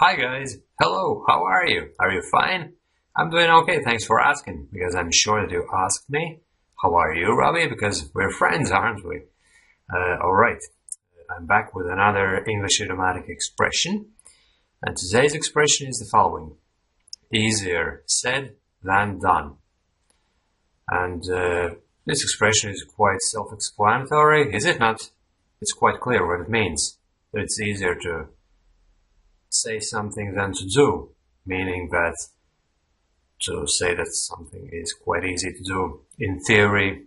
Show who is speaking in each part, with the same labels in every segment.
Speaker 1: Hi guys, hello, how are you? Are you fine? I'm doing okay, thanks for asking, because I'm sure that you asked me. How are you, Robbie? Because we're friends, aren't we? Alright, I'm back with another English idiomatic expression, and today's expression is the following. Easier said than done. And this expression is quite self-explanatory, is it not? It's quite clear what it means. That it's easier to say something than to do, meaning that to say that something is quite easy to do in theory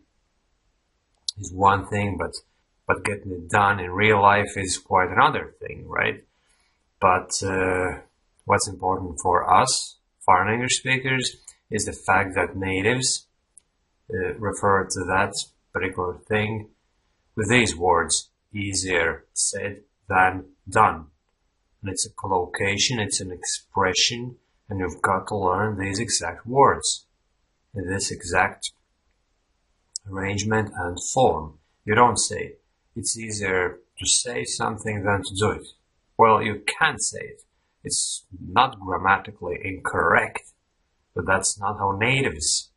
Speaker 1: is one thing, but getting it done in real life is quite another thing, right? But what's important for us, foreign English speakers, is the fact that natives refer to that particular thing with these words, easier said than done. And it's a collocation, it's an expression, and you've got to learn these exact words in this exact arrangement and form. You don't say, it's easier to say something than to do it. Well, you can say it. It's not grammatically incorrect, but that's not how natives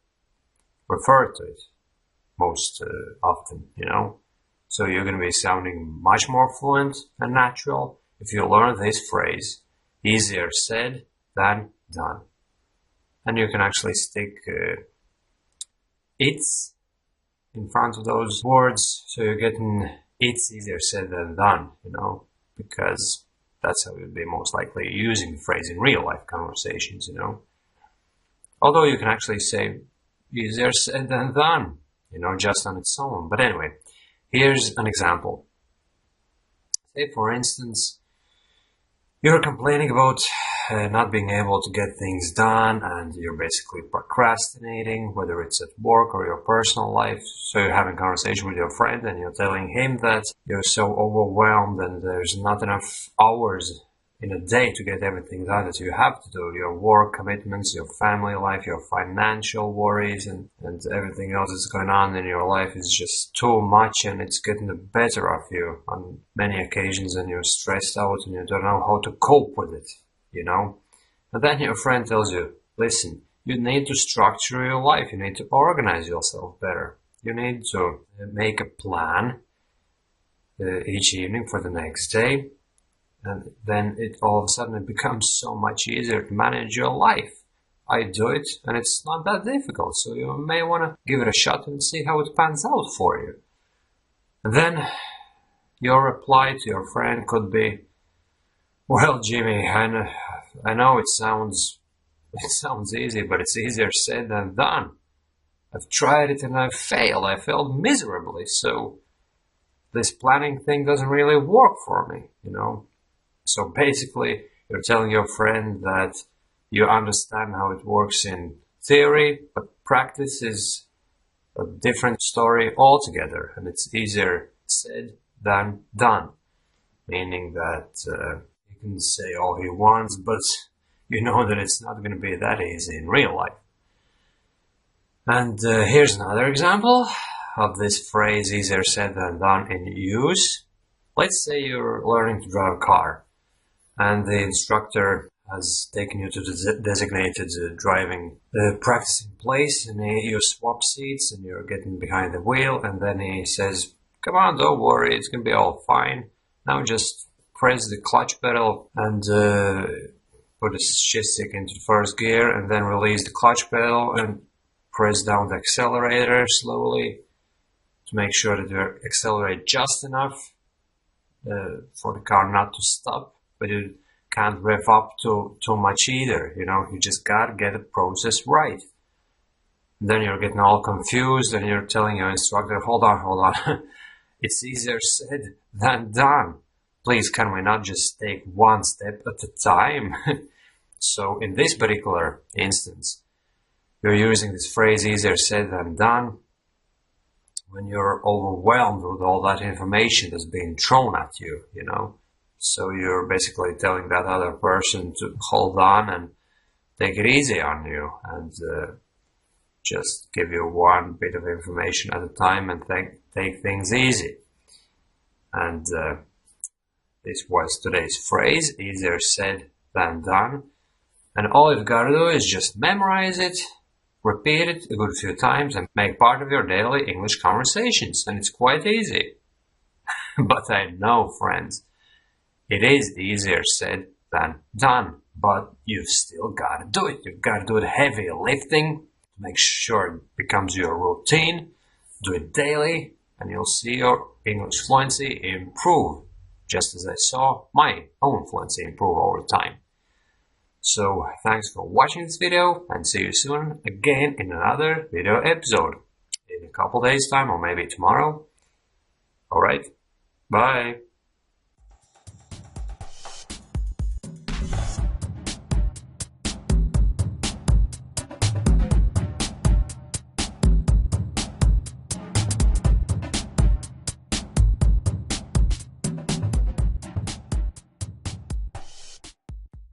Speaker 1: refer to it most often, you know. So you're going to be sounding much more fluent and natural if you learn this phrase, easier said than done. And you can actually stick it's in front of those words, so you're getting it's easier said than done, you know, because that's how you'd be most likely using the phrase in real life conversations, you know. Although you can actually say easier said than done, you know, just on its own. But anyway, here's an example. Say, for instance, you're complaining about not being able to get things done, and you're basically procrastinating, whether it's at work or your personal life. So you're having a conversation with your friend and you're telling him that you're so overwhelmed and there's not enough hours in a day to get everything done that you have to do. Your work commitments, your family life, your financial worries, and everything else that's going on in your life is just too much, and it's getting the better of you on many occasions, and you're stressed out and you don't know how to cope with it, you know. And then your friend tells you, listen, you need to structure your life, you need to organize yourself better, you need to make a plan each evening for the next day. And then all of a sudden it becomes so much easier to manage your life. I do it, and it's not that difficult, so you may want to give it a shot and see how it pans out for you. And then your reply to your friend could be, well, Jimmy, I know it sounds easy, but it's easier said than done. I've tried it and I've failed. I failed miserably, so this planning thing doesn't really work for me, you know. So basically, you're telling your friend that you understand how it works in theory, but practice is a different story altogether, and it's easier said than done. Meaning that he can say all he wants, but you know that it's not going to be that easy in real life. And here's another example of this phrase, easier said than done, in use. Let's say you're learning to drive a car, and the instructor has taken you to the designated driving practicing place, and you swap seats and you're getting behind the wheel, and then he says, come on, don't worry, it's going to be all fine. Now just press the clutch pedal and put the shift stick into first gear, and then release the clutch pedal and press down the accelerator slowly to make sure that you accelerate just enough for the car not to stop. But you can't rev up too much either, you know, you just gotta get the process right. And then you're getting all confused and you're telling your instructor, hold on, it's easier said than done. Please, can we not just take one step at a time? So in this particular instance, you're using this phrase, easier said than done, when you're overwhelmed with all that information that's being thrown at you, you know. So you're basically telling that other person to hold on and take it easy on you, and just give you one bit of information at a time and take things easy. And this was today's phrase, easier said than done. And all you've got to do is just memorize it, repeat it a good few times, and make part of your daily English conversations. And it's quite easy. But I know, friends, it is easier said than done. But you've still got to do it. You've got to do the heavy lifting to make sure it becomes your routine. Do it daily, and you'll see your English fluency improve, just as I saw my own fluency improve over time. So thanks for watching this video, and see you soon again in another video episode in a couple days time, or maybe tomorrow. Alright, bye.